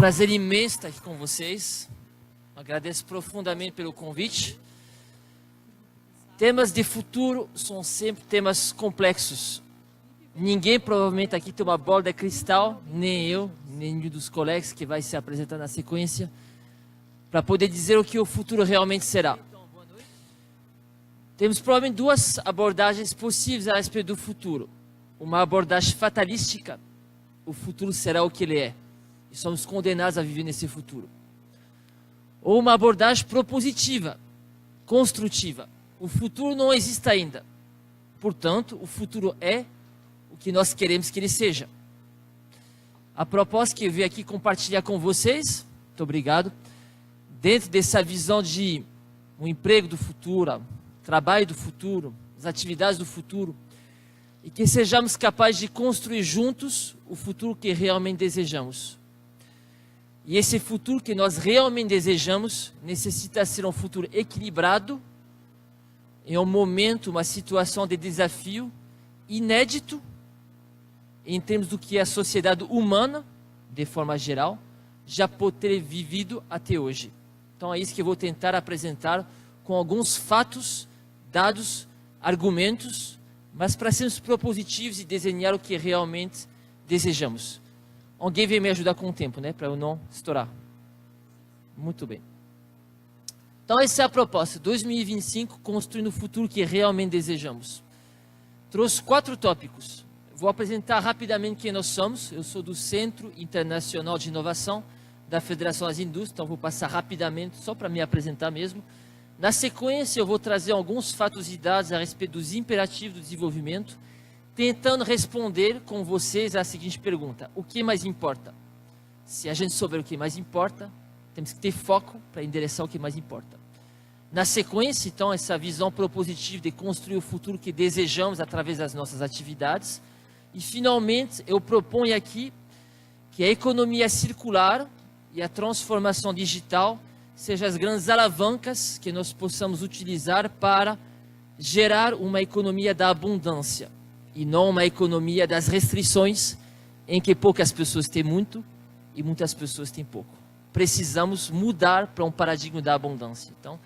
prazer imenso estar aqui com vocês. Agradeço profundamente pelo convite. Temas de futuro são sempre temas complexos. Ninguém provavelmente aqui tem uma bola de cristal, nem eu, nem nenhum dos colegas que vai se apresentar na sequência, para poder dizer o que o futuro realmente será. Temos provavelmente duas abordagens possíveis a respeito do futuro. Uma abordagem fatalística, o futuro será o que ele é, e somos condenados a viver nesse futuro. Ou uma abordagem propositiva, construtiva. O futuro não existe ainda. Portanto, o futuro é o que nós queremos que ele seja. A proposta que eu vim aqui compartilhar com vocês, muito obrigado, dentro dessa visão de um emprego do futuro, trabalho do futuro, as atividades do futuro, e que sejamos capazes de construir juntos o futuro que realmente desejamos. E esse futuro que nós realmente desejamos necessita ser um futuro equilibrado, em um momento, uma situação de desafio inédito, em termos do que a sociedade humana, de forma geral, já pode ter vivido até hoje. Então é isso que eu vou tentar apresentar com alguns fatos, dados, argumentos, mas para sermos propositivos e desenhar o que realmente desejamos. Alguém vem me ajudar com o tempo, né? Para eu não estourar. Muito bem. Então essa é a proposta. 2025, construindo o futuro que realmente desejamos. Trouxe 4 tópicos. Vou apresentar rapidamente quem nós somos. Eu sou do Centro Internacional de Inovação da Federação das Indústrias. Então vou passar rapidamente, só para me apresentar mesmo. Na sequência eu vou trazer alguns fatos e dados a respeito dos imperativos do desenvolvimento, tentando responder com vocês a seguinte pergunta: o que mais importa? Se a gente souber o que mais importa, temos que ter foco para endereçar o que mais importa. Na sequência, então, essa visão propositiva de construir o futuro que desejamos através das nossas atividades. E, finalmente, eu proponho aqui que a economia circular e a transformação digital sejam as grandes alavancas que nós possamos utilizar para gerar uma economia da abundância e não uma economia das restrições, em que poucas pessoas têm muito e muitas pessoas têm pouco. Precisamos mudar para um paradigma da abundância. Então,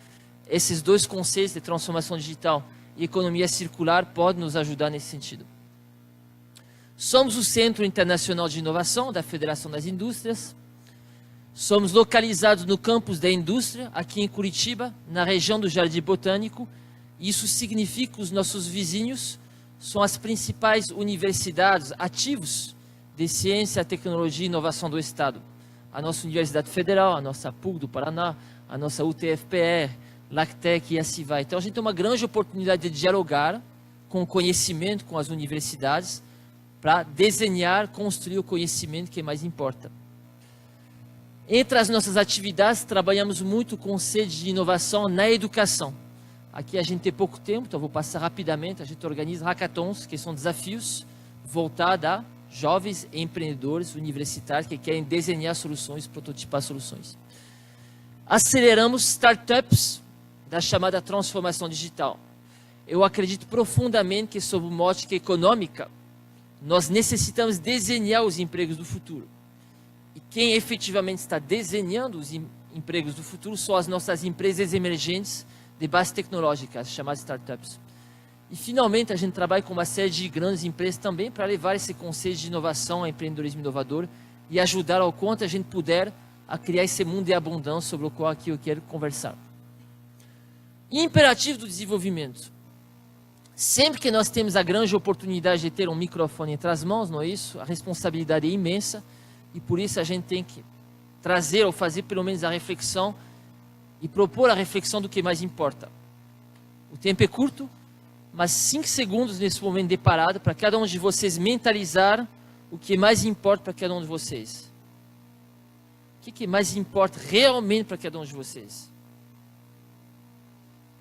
esses dois conceitos de transformação digital e economia circular podem nos ajudar nesse sentido. Somos o Centro Internacional de Inovação da Federação das Indústrias. Somos localizados no campus da indústria, aqui em Curitiba, na região do Jardim Botânico. Isso significa que os nossos vizinhos são as principais universidades ativos de ciência, tecnologia e inovação do Estado. A nossa Universidade Federal, a nossa PUC do Paraná, a nossa UTFPR, LACTEC e assim vai. Então a gente tem uma grande oportunidade de dialogar com o conhecimento, com as universidades, para desenhar, construir o conhecimento que mais importa. Entre as nossas atividades, trabalhamos muito com sede de inovação na educação. Aqui a gente tem pouco tempo, então eu vou passar rapidamente. A gente organiza hackathons, que são desafios voltados a jovens empreendedores universitários que querem desenhar soluções, prototipar soluções. Aceleramos startups da chamada transformação digital. Eu acredito profundamente que, sob uma ótica econômica, nós necessitamos desenhar os empregos do futuro. E quem efetivamente está desenhando os empregos do futuro são as nossas empresas emergentes de base tecnológica, as chamadas startups. E, finalmente, a gente trabalha com uma série de grandes empresas também para levar esse conceito de inovação, a empreendedorismo inovador e ajudar ao quanto a gente puder a criar esse mundo de abundância sobre o qual aqui eu quero conversar. Imperativo do desenvolvimento. Sempre que nós temos a grande oportunidade de ter um microfone entre as mãos, não é isso? A responsabilidade é imensa e por isso a gente tem que trazer ou fazer pelo menos a reflexão e propor a reflexão do que mais importa. O tempo é curto, mas 5 segundos nesse momento de parada para cada um de vocês mentalizar o que mais importa para cada um de vocês. O que mais importa realmente para cada um de vocês?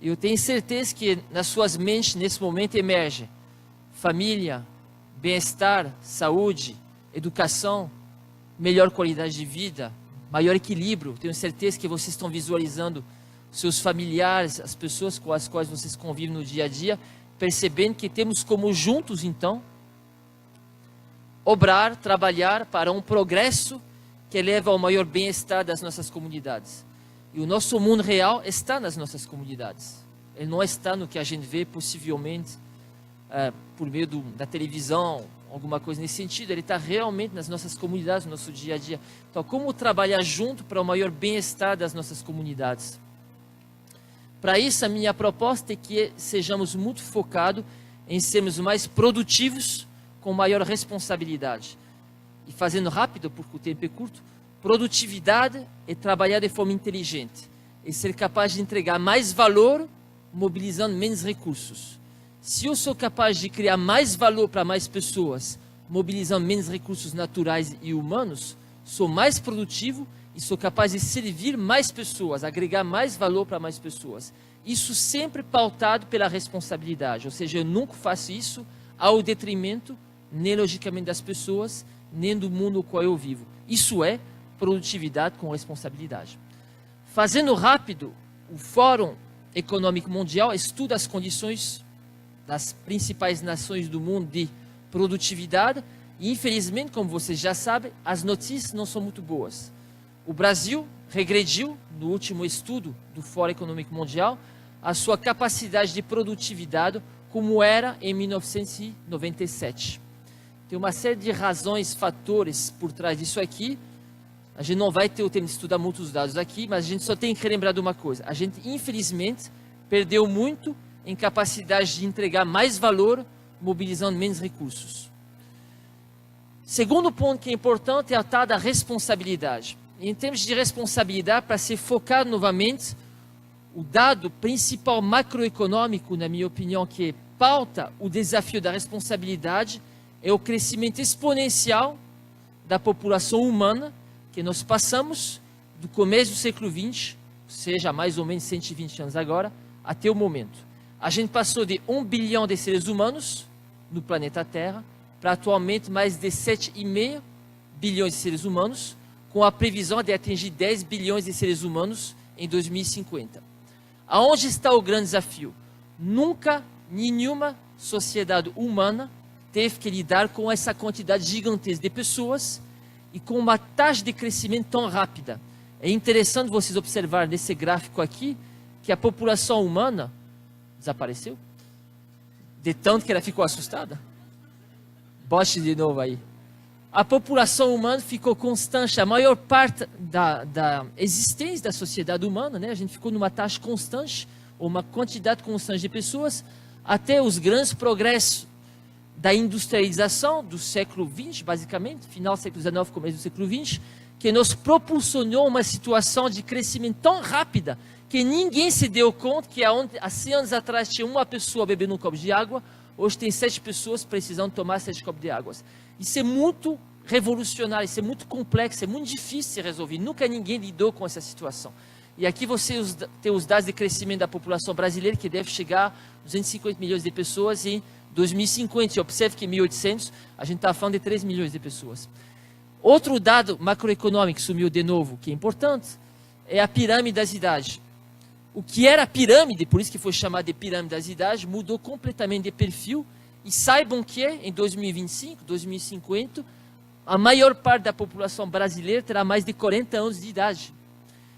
Eu tenho certeza que nas suas mentes nesse momento emerge família, bem-estar, saúde, educação, melhor qualidade de vida, maior equilíbrio. Tenho certeza que vocês estão visualizando seus familiares, as pessoas com as quais vocês convivem no dia a dia, percebendo que temos como juntos, então, obrar, trabalhar para um progresso que leva ao maior bem-estar das nossas comunidades. E o nosso mundo real está nas nossas comunidades. Ele não está no que a gente vê, possivelmente, por meio da televisão, alguma coisa nesse sentido. Ele está realmente nas nossas comunidades, no nosso dia a dia. Então, como trabalhar junto para o maior bem-estar das nossas comunidades? Para isso, a minha proposta é que sejamos muito focados em sermos mais produtivos, com maior responsabilidade. E fazendo rápido, porque o tempo é curto, produtividade é trabalhar de forma inteligente. É ser capaz de entregar mais valor, mobilizando menos recursos. Se eu sou capaz de criar mais valor para mais pessoas, mobilizando menos recursos naturais e humanos, sou mais produtivo e sou capaz de servir mais pessoas, agregar mais valor para mais pessoas. Isso sempre pautado pela responsabilidade, ou seja, eu nunca faço isso ao detrimento, nem logicamente das pessoas, nem do mundo no qual eu vivo. Isso é produtividade com responsabilidade. Fazendo rápido, o Fórum Econômico Mundial estuda as condições das principais nações do mundo de produtividade e, infelizmente, como vocês já sabem, as notícias não são muito boas. O Brasil regrediu, no último estudo do Fórum Econômico Mundial, a sua capacidade de produtividade como era em 1997. Tem uma série de razões, fatores por trás disso aqui. A gente não vai ter o tempo de estudar muitos dados aqui, mas a gente só tem que lembrar de uma coisa. A gente, infelizmente, perdeu muito em capacidade de entregar mais valor, mobilizando menos recursos. Segundo ponto que é importante é a tal da responsabilidade. Em termos de responsabilidade, para ser focado novamente, o dado principal macroeconômico, na minha opinião, que pauta o desafio da responsabilidade, é o crescimento exponencial da população humana, que nós passamos do começo do século XX, ou seja, mais ou menos 120 anos agora, até o momento. A gente passou de 1 bilhão de seres humanos no planeta Terra para atualmente mais de 7,5 bilhões de seres humanos, com a previsão de atingir 10 bilhões de seres humanos em 2050. Aonde está o grande desafio? Nunca nenhuma sociedade humana teve que lidar com essa quantidade gigantesca de pessoas e com uma taxa de crescimento tão rápida. É interessante vocês observarem nesse gráfico aqui que a população humana desapareceu, de tanto que ela ficou assustada. Bote de novo aí. A população humana ficou constante, a maior parte da existência da sociedade humana, né? A gente ficou numa taxa constante, uma quantidade constante de pessoas, até os grandes progressos da industrialização do século XX, basicamente, final do século XIX, começo do século XX, que nos propulsionou uma situação de crescimento tão rápida que ninguém se deu conta que há 100 anos atrás tinha uma pessoa bebendo um copo de água, hoje tem 7 pessoas precisando tomar 7 copos de água. Isso é muito revolucionário, isso é muito complexo, é muito difícil de resolver. Nunca ninguém lidou com essa situação. E aqui você tem os dados de crescimento da população brasileira, que deve chegar a 250 milhões de pessoas em 2050. E observe que em 1800 a gente está falando de 3 milhões de pessoas. Outro dado macroeconômico que sumiu de novo, que é importante, é a pirâmide das idades. O que era a pirâmide, por isso que foi chamado de pirâmide das idades, mudou completamente de perfil. E saibam que em 2025, 2050, a maior parte da população brasileira terá mais de 40 anos de idade.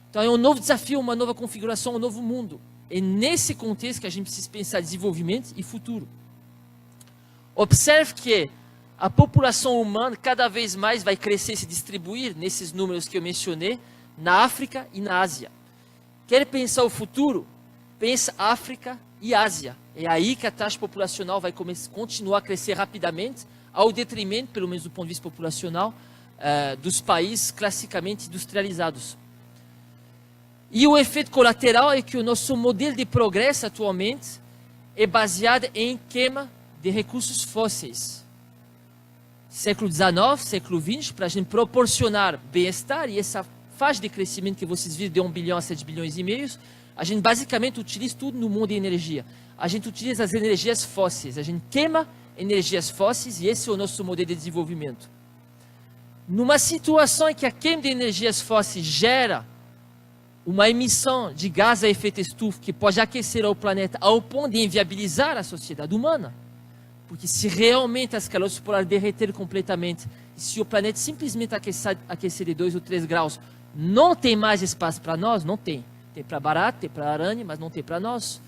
Então é um novo desafio, uma nova configuração, um novo mundo. É nesse contexto que a gente precisa pensar desenvolvimento e futuro. Observe que a população humana cada vez mais vai crescer e se distribuir nesses números que eu mencionei, na África e na Ásia. Quer pensar o futuro? Pensa África e Ásia. É aí que a taxa populacional vai continuar a crescer rapidamente, ao detrimento, pelo menos do ponto de vista populacional, dos países classicamente industrializados. E o efeito colateral é que o nosso modelo de progresso atualmente é baseado em queima de recursos fósseis. Século XIX, século XX, para a gente proporcionar bem-estar e essa faixa de crescimento que vocês viram de 1 bilhão a 7 bilhões e meio, a gente basicamente utiliza tudo no mundo de energia. A gente utiliza as energias fósseis, a gente queima energias fósseis e esse é o nosso modelo de desenvolvimento. Numa situação em que a queima de energias fósseis gera uma emissão de gás a efeito estufa que pode aquecer o planeta ao ponto de inviabilizar a sociedade humana, porque se realmente as calotas polares derreterem completamente, E se o planeta simplesmente aquecer de 2 ou 3 graus, não tem mais espaço para nós? Não tem. Tem para barato, tem para aranha, mas não tem para nós.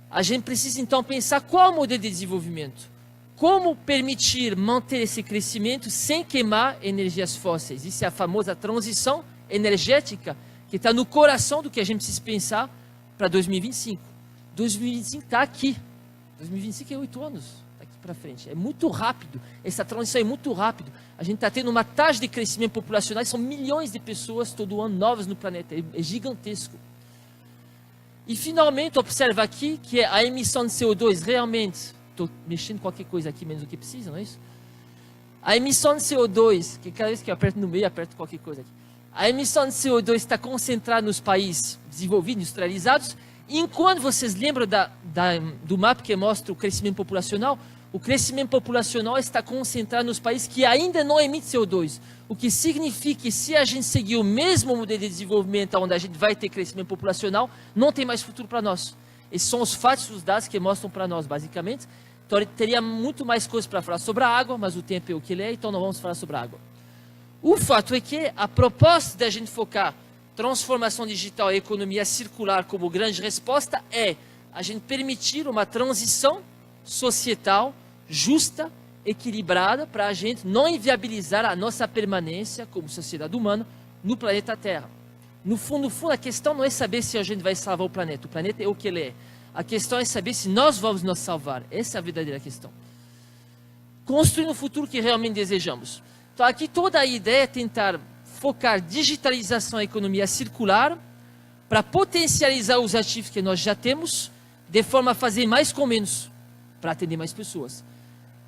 A gente precisa então pensar qual é o modelo de desenvolvimento. Como permitir manter esse crescimento sem queimar energias fósseis. Isso é a famosa transição energética que está no coração do que a gente precisa pensar para 2025. 2025 está aqui. 2025 é 8 anos daqui para frente. É muito rápido. Essa transição é muito rápida. A gente está tendo uma taxa de crescimento populacional. São milhões de pessoas todo ano novas no planeta. É gigantesco. E finalmente, observa aqui que a emissão de CO2 realmente... Estou mexendo qualquer coisa aqui menos do que precisa, não é isso? A emissão de CO2, que cada vez que eu aperto no meio, eu aperto qualquer coisa aqui. A emissão de CO2 está concentrada nos países desenvolvidos, industrializados. E enquanto vocês lembram do mapa que mostra o crescimento populacional, o crescimento populacional está concentrado nos países que ainda não emitem CO2. O que significa que se a gente seguir o mesmo modelo de desenvolvimento onde a gente vai ter crescimento populacional, não tem mais futuro para nós. Esses são os fatos e os dados que mostram para nós, basicamente. Então, teria muito mais coisas para falar sobre a água, mas o tempo é o que ele é, então não vamos falar sobre a água. O fato é que a proposta da gente focar transformação digital e economia circular como grande resposta é a gente permitir uma transição societal justa, equilibrada, para a gente não inviabilizar a nossa permanência como sociedade humana no planeta Terra. No fundo, a questão não é saber se a gente vai salvar o planeta é o que ele é. A questão é saber se nós vamos nos salvar. Essa é a verdadeira questão. Construir um futuro que realmente desejamos. Então, aqui toda a ideia é tentar focar digitalização e economia circular para potencializar os ativos que nós já temos, de forma a fazer mais com menos, para atender mais pessoas.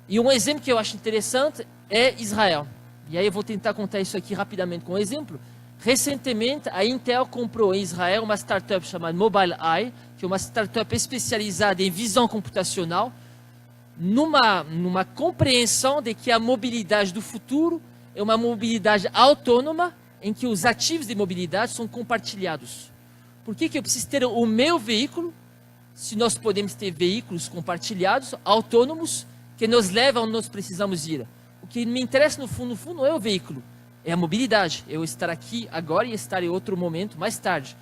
E um exemplo que eu acho interessante é Israel. E aí eu vou tentar contar isso aqui rapidamente com um exemplo. Recentemente, a Intel comprou em Israel uma startup chamada Mobileye, que é uma startup especializada em visão computacional, numa compreensão de que a mobilidade do futuro é uma mobilidade autônoma, em que os ativos de mobilidade são compartilhados. Por que eu preciso ter o meu veículo, se nós podemos ter veículos compartilhados, autônomos, que nos levam onde nós precisamos ir? O que me interessa no fundo não é o veículo, é a mobilidade. Eu estar aqui agora e estar em outro momento mais tarde.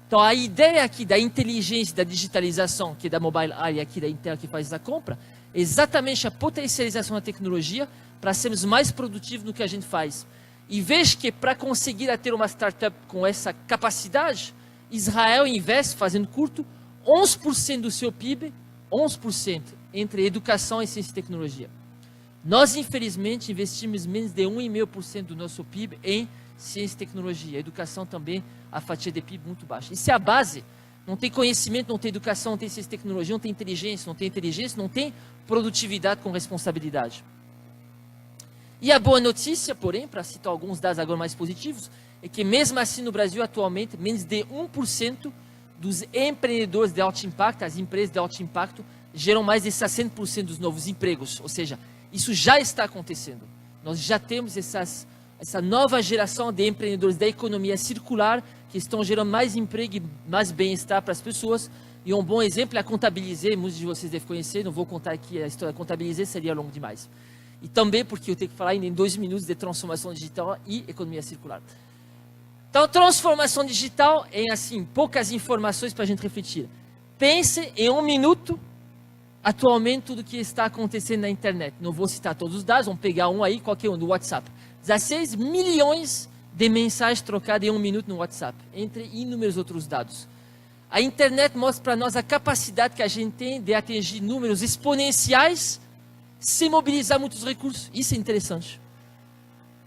Então, a ideia aqui da inteligência, da digitalização, que é da Mobileye aqui da Intel que faz a compra, é exatamente a potencialização da tecnologia para sermos mais produtivos no que a gente faz. E veja que para conseguir ter uma startup com essa capacidade, Israel investe, fazendo curto, 11% do seu PIB, 11% entre educação e ciência e tecnologia. Nós, infelizmente, investimos menos de 1,5% do nosso PIB em ciência e tecnologia. A educação também, a fatia de PIB muito baixa. Isso é a base. Não tem conhecimento, não tem educação, não tem ciência e tecnologia, não tem inteligência, não tem produtividade com responsabilidade. E a boa notícia, porém, para citar alguns dados agora mais positivos, é que mesmo assim no Brasil, atualmente, menos de 1% dos empreendedores de alto impacto, as empresas de alto impacto, geram mais de 60% dos novos empregos. Ou seja, isso já está acontecendo. Nós já temos essa nova geração de empreendedores da economia circular que estão gerando mais emprego e mais bem-estar para as pessoas. E um bom exemplo é a Contabilizer, muitos de vocês devem conhecer, não vou contar aqui a história da Contabilizer, seria longo demais. E também porque eu tenho que falar ainda em 2 minutos de transformação digital e economia circular. Então, transformação digital em, assim, poucas informações para a gente refletir. Pense em 1 minuto, atualmente, tudo que está acontecendo na internet. Não vou citar todos os dados, vamos pegar um aí, qualquer um, do WhatsApp. 16 milhões de mensagens trocadas em 1 minuto no WhatsApp, entre inúmeros outros dados. A internet mostra para nós a capacidade que a gente tem de atingir números exponenciais sem mobilizar muitos recursos. Isso é interessante.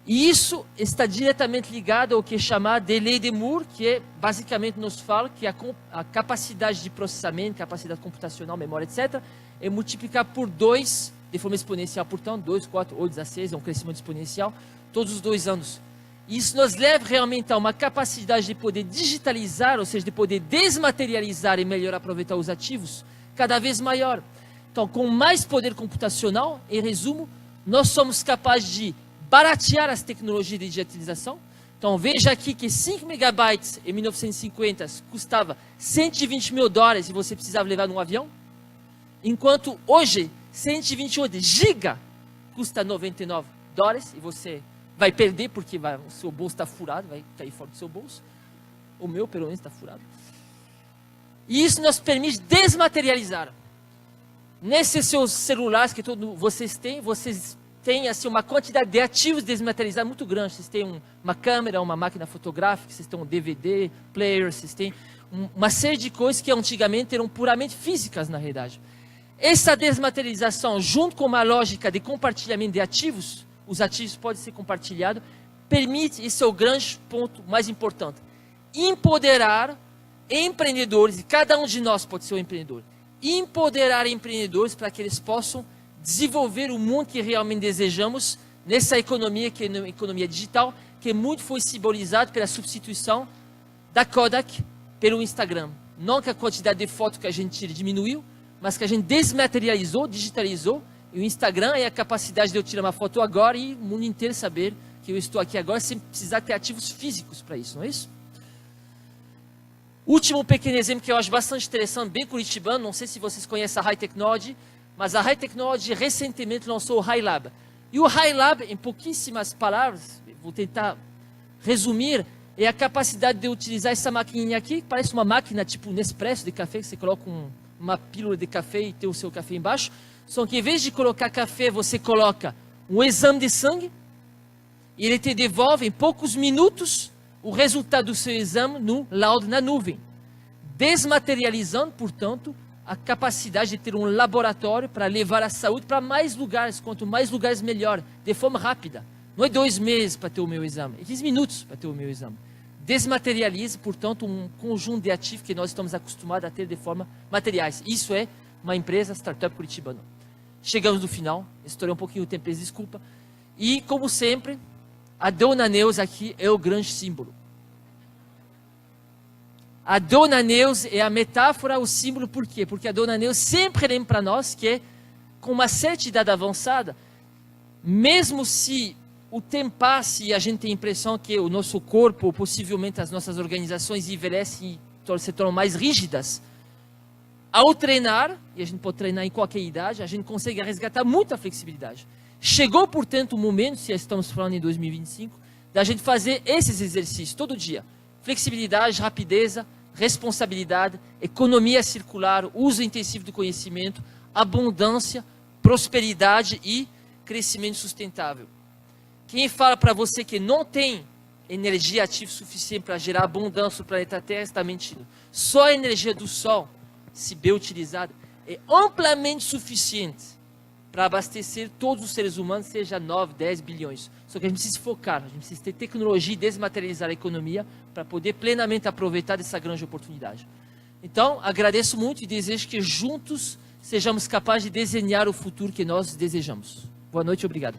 E isso está diretamente ligado ao que é chamado de lei de Moore, que basicamente nos fala que a capacidade de processamento, capacidade computacional, memória, etc., é multiplicar por 2, de forma exponencial, portanto, 2, 4 ou 16, é um crescimento exponencial, todos os 2 anos. Isso nos leva realmente a uma capacidade de poder digitalizar, ou seja, de poder desmaterializar e melhor aproveitar os ativos, cada vez maior. Então, com mais poder computacional, em resumo, nós somos capazes de baratear as tecnologias de digitalização. Então, veja aqui que 5 megabytes em 1950 custava $120 mil e você precisava levar num avião, enquanto hoje, 128 GB custa $99. dólares e você vai perder porque o seu bolso está furado, vai cair fora do seu bolso. O meu, pelo menos, está furado. E isso nos permite desmaterializar. Nesses seus celulares que vocês têm assim, uma quantidade de ativos desmaterializados muito grande. Vocês têm uma câmera, uma máquina fotográfica, vocês têm um DVD, player, vocês têm uma série de coisas que antigamente eram puramente físicas, na realidade. Essa desmaterialização, junto com uma lógica de compartilhamento de ativos, os ativos podem ser compartilhados, permite, esse é o grande ponto mais importante, empoderar empreendedores, e cada um de nós pode ser um empreendedor, empoderar empreendedores para que eles possam desenvolver o mundo que realmente desejamos nessa economia, que é uma economia digital, que muito foi simbolizado pela substituição da Kodak pelo Instagram. Não que a quantidade de fotos que a gente tira diminuiu, mas que a gente desmaterializou, digitalizou, e o Instagram é a capacidade de eu tirar uma foto agora e o mundo inteiro saber que eu estou aqui agora sem precisar ter ativos físicos para isso, não é isso? Último pequeno exemplo que eu acho bastante interessante, bem curitibano, não sei se vocês conhecem a High Technology, mas a High Technology recentemente lançou o High Lab. E o High Lab, em pouquíssimas palavras, vou tentar resumir, é a capacidade de utilizar essa maquininha aqui, que parece uma máquina tipo Nespresso de café, que você coloca uma pílula de café e tem o seu café embaixo. Só que em vez de colocar café, você coloca um exame de sangue, e ele te devolve em poucos minutos o resultado do seu exame no laudo na nuvem, desmaterializando, portanto, a capacidade de ter um laboratório para levar a saúde para mais lugares, quanto mais lugares melhor, de forma rápida. Não é 2 meses para ter o meu exame, é 15 minutos para ter o meu exame. Desmaterializa, portanto, um conjunto de ativos que nós estamos acostumados a ter de forma materiais. Isso é uma empresa startup curitibana. Chegamos no final, estourei um pouquinho o tempo, desculpa. E, como sempre, a Dona Neuza aqui é o grande símbolo. A Dona Neuza é a metáfora, o símbolo, por quê? Porque a Dona Neuza sempre lembra para nós que, com uma certa idade avançada, mesmo se o tempo passe e a gente tem a impressão que o nosso corpo, ou possivelmente as nossas organizações envelhecem e se tornam mais rígidas, ao treinar, e a gente pode treinar em qualquer idade, a gente consegue resgatar muita flexibilidade. Chegou, portanto, o momento, se estamos falando em 2025, da gente fazer esses exercícios todo dia. Flexibilidade, rapidez, responsabilidade, economia circular, uso intensivo do conhecimento, abundância, prosperidade e crescimento sustentável. Quem fala para você que não tem energia ativa suficiente para gerar abundância no planeta Terra está mentindo. Só a energia do Sol, se bem utilizada, é amplamente suficiente para abastecer todos os seres humanos, seja 9, 10 bilhões. Só que a gente precisa focar, a gente precisa ter tecnologia e desmaterializar a economia para poder plenamente aproveitar dessa grande oportunidade. Então, agradeço muito e desejo que juntos sejamos capazes de desenhar o futuro que nós desejamos. Boa noite e obrigado.